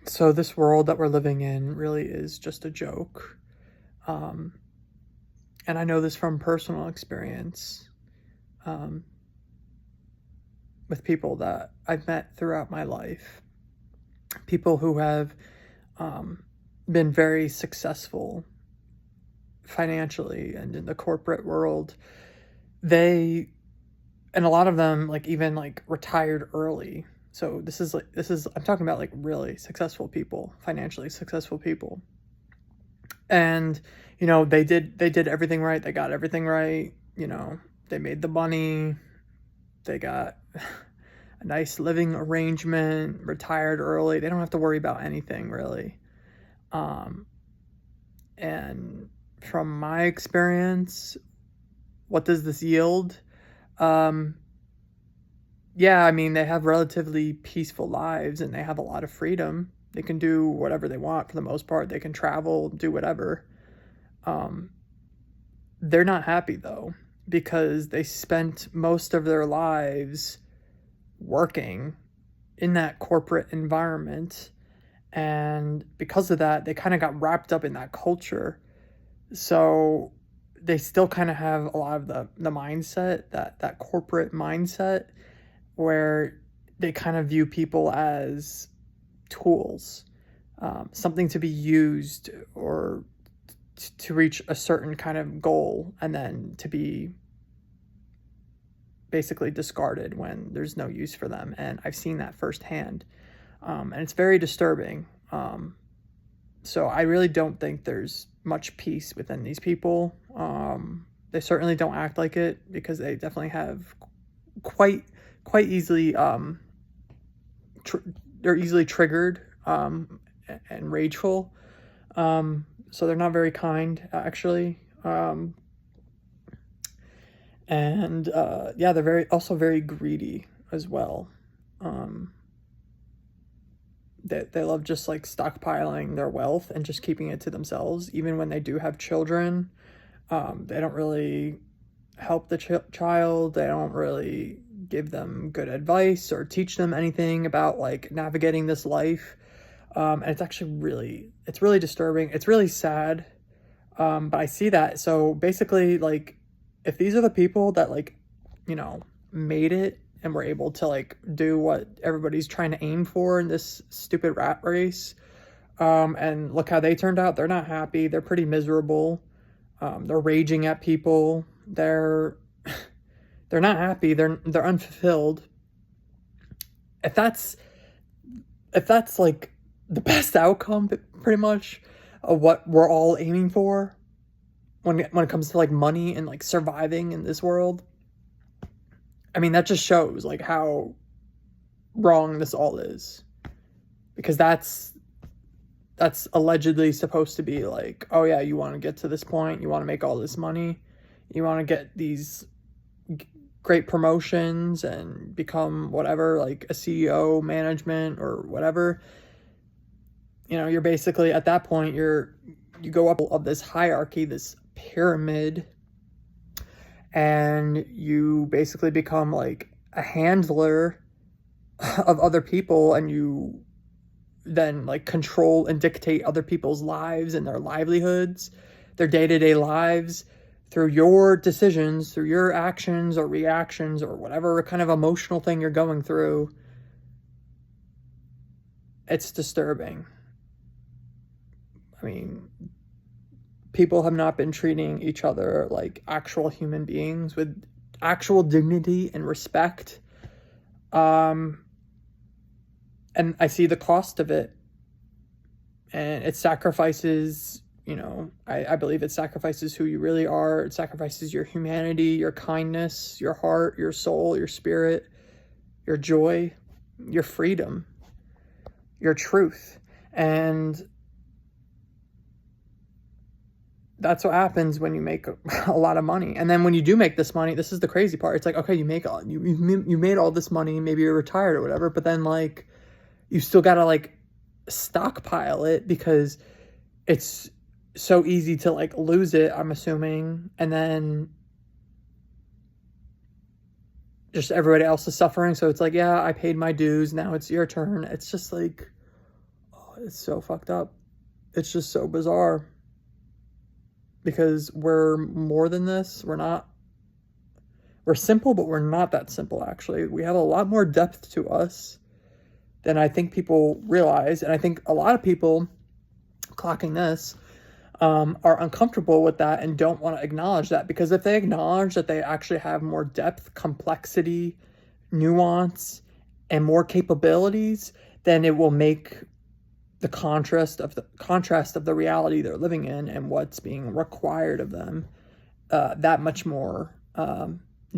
So this world that we're living in really is just a joke. Um, and I know this from personal experience um, with people that I've met throughout my life. People who have um, been very successful financially and in the corporate world. They, and a lot of them, like even like retired early. So I'm talking about like really successful people, financially successful people. And they did everything right. They got everything right. They made the money. They got a nice living arrangement, retired early. They don't have to worry about anything really. um, and from my experience, what does this yield? um, yeah, I mean, they have relatively peaceful lives and they have a lot of freedom. They can do whatever they want for the most part. They can travel, do whatever. um, They're not happy though, because they spent most of their lives working in that corporate environment. And because of that, they kind of got wrapped up in that culture. So they still kind of have a lot of the mindset, that corporate mindset, where they kind of view people as tools, something to be used or to reach a certain kind of goal, and then to be basically discarded when there's no use for them. And I've seen that firsthand, and it's very disturbing. So I really don't think there's much peace within these people. They certainly don't act like it, because they definitely have quite quite easily tr- they're easily triggered, and rageful. So they're not very kind, actually. And yeah, they're very greedy as well. Um, they love just like stockpiling their wealth and just keeping it to themselves. Even when they do have children, they don't really help the child. They don't really give them good advice or teach them anything about like navigating this life. And it's really disturbing. It's really sad. But I see that. So basically, like, if these are the people that like, you know, made it and were able to like do what everybody's trying to aim for in this stupid rat race, and look how they turned out. They're not happy. They're pretty miserable. They're raging at people. They're not happy. They're unfulfilled. If that's if that's like the best outcome, pretty much, of what we're all aiming for when it comes to like money and like surviving in this world, I mean, that just shows like how wrong this all is. Because that's allegedly supposed to be like, oh yeah, you want to get to this point, you want to make all this money, you want to get these great promotions and become whatever, like a CEO, management, or whatever. You're basically at that point, you go up of this hierarchy, this pyramid, and you basically become like a handler of other people, and you then like control and dictate other people's lives and their livelihoods, their day-to-day lives, through your decisions, through your actions or reactions, or whatever kind of emotional thing you're going through. It's disturbing. I mean, people have not been treating each other like actual human beings with actual dignity and respect. um and I see the cost of it, and it sacrifices, I believe it sacrifices who you really are. It sacrifices your humanity, your kindness, your heart, your soul, your spirit, your joy, your freedom, your truth. And that's what happens when you make a lot of money. And then when you do make this money, this is the crazy part. It's like, okay, you made all this money, maybe you're retired or whatever, but then like you still got to like stockpile it, because it's so easy to like lose it, I'm assuming. And then just everybody else is suffering. So it's like, yeah, I paid my dues. Now it's your turn. It's just like, It's so fucked up. It's just so bizarre. Because we're more than this. We're simple, but we're not that simple, actually. We have a lot more depth to us than I think people realize. And I think a lot of people clocking this are uncomfortable with that and don't want to acknowledge that, because if they acknowledge that they actually have more depth, complexity, nuance, and more capabilities, then it will make the contrast of the reality they're living in and what's being required of them that much more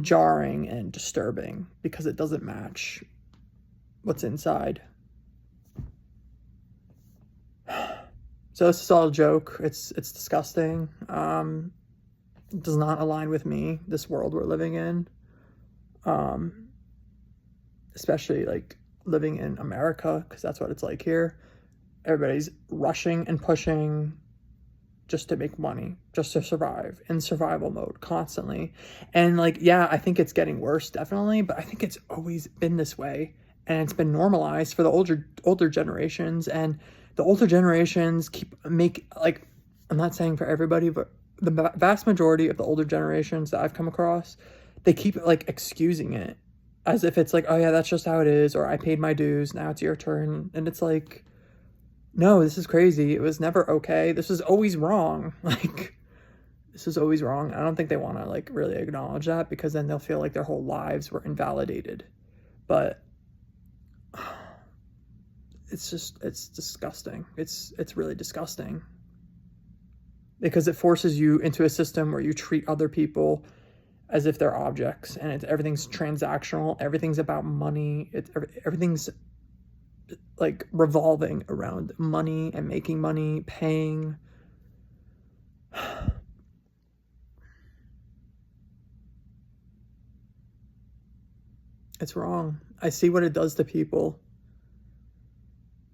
jarring and disturbing, because it doesn't match what's inside. So this is all a joke. It's disgusting. It does not align with me, this world we're living in. Especially like living in America, because that's what it's like here. Everybody's rushing and pushing just to make money, just to survive, in survival mode constantly. And like, yeah, I think it's getting worse, definitely, but I think it's always been this way. And it's been normalized for the older generations, and the older generations I'm not saying for everybody, but the vast majority of the older generations that I've come across, they keep like excusing it as if it's like, oh yeah, that's just how it is, or I paid my dues, now it's your turn. And it's like, no, this is crazy. It was never okay. This is always wrong. Like, this is always wrong. I don't think they want to like really acknowledge that, because then they'll feel like their whole lives were invalidated. But it's disgusting. It's really disgusting, because it forces you into a system where you treat other people as if they're objects, and everything's transactional. Everything's about money. Everything's like revolving around money and making money, paying. It's wrong. I see what it does to people.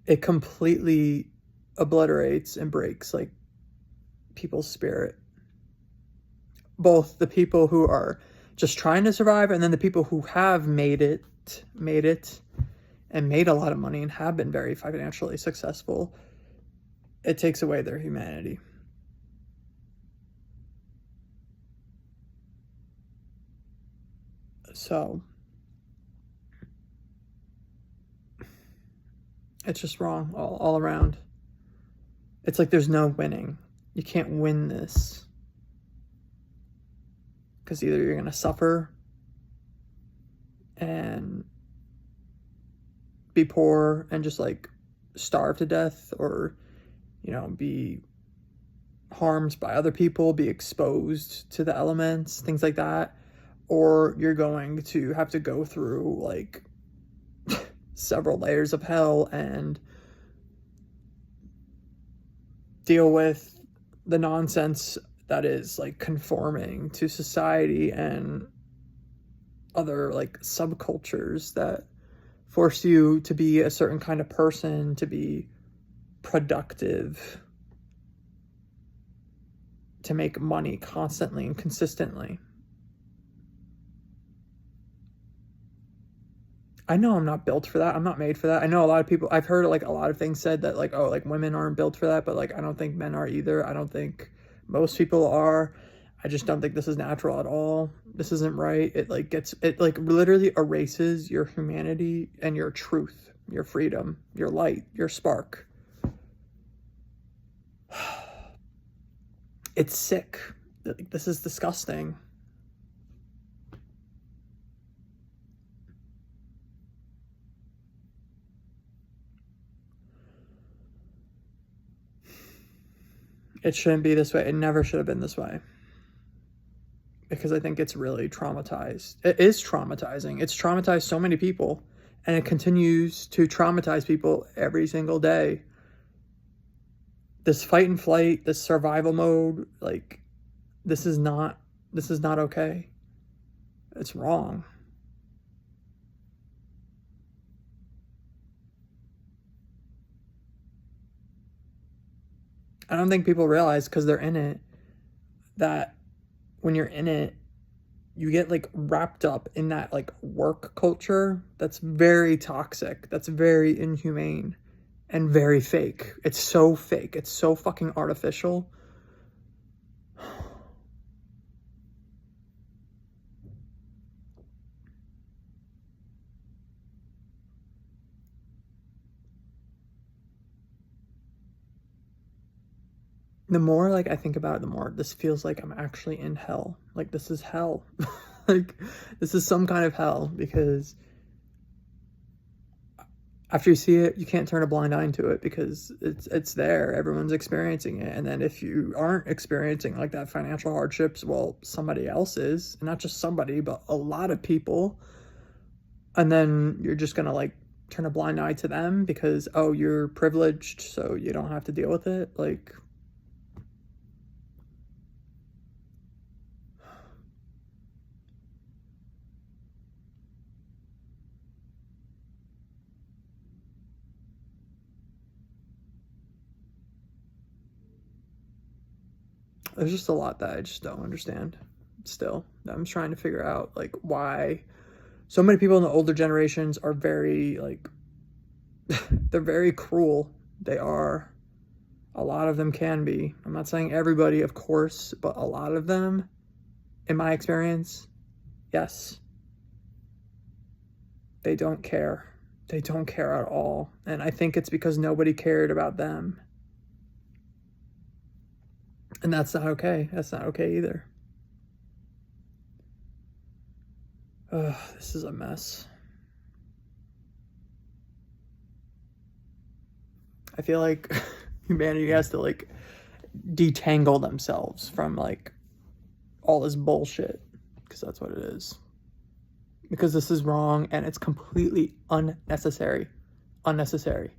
It completely obliterates and breaks like people's spirit. Both the people who are just trying to survive, and then the people who have made it and made a lot of money and have been very financially successful. It takes away their humanity. So it's just wrong all around. It's like there's no winning. You can't win this, because either you're going to suffer and be poor and just like starve to death, or, you know, be harmed by other people, be exposed to the elements, things like that, or you're going to have to go through like several layers of hell and deal with the nonsense that is like conforming to society and other like subcultures that force you to be a certain kind of person, to be productive, to make money constantly and consistently. I know I'm not built for that. I'm not made for that. I know a lot of people, I've heard like a lot of things said that like, oh, like women aren't built for that, but like I don't think men are either. I don't think most people are. I just don't think this is natural at all. This isn't right. It like literally erases your humanity and your truth, your freedom, your light, your spark. It's sick. This is disgusting. It shouldn't be this way. It never should have been this way. Because I think it's really traumatized. It is traumatizing. It's traumatized so many people, and it continues to traumatize people every single day. This fight and flight, this survival mode, like, this is not okay. It's wrong. I don't think people realize, because they're in it, that when you're in it, you get like wrapped up in that like work culture that's very toxic, that's very inhumane, and very fake. It's so fake. It's so fucking artificial. The more like I think about it, the more this feels like I'm actually in hell. Like this is hell. Like this is some kind of hell, because after you see it, you can't turn a blind eye to it, because it's there. Everyone's experiencing it. And then if you aren't experiencing like that financial hardships, well, somebody else is, and not just somebody, but a lot of people. And then you're just gonna like turn a blind eye to them because, oh, you're privileged, so you don't have to deal with it. Like, there's just a lot that I just don't understand still. I'm trying to figure out like why so many people in the older generations are very like they're very cruel. They are. A lot of them can be. I'm not saying everybody, of course, but a lot of them, in my experience, yes. They don't care. They don't care at all. And I think it's because nobody cared about them. And that's not okay. That's not okay either. Ugh, this is a mess. I feel like humanity has to like detangle themselves from like all this bullshit, because that's what it is. Because this is wrong and it's completely unnecessary. Unnecessary.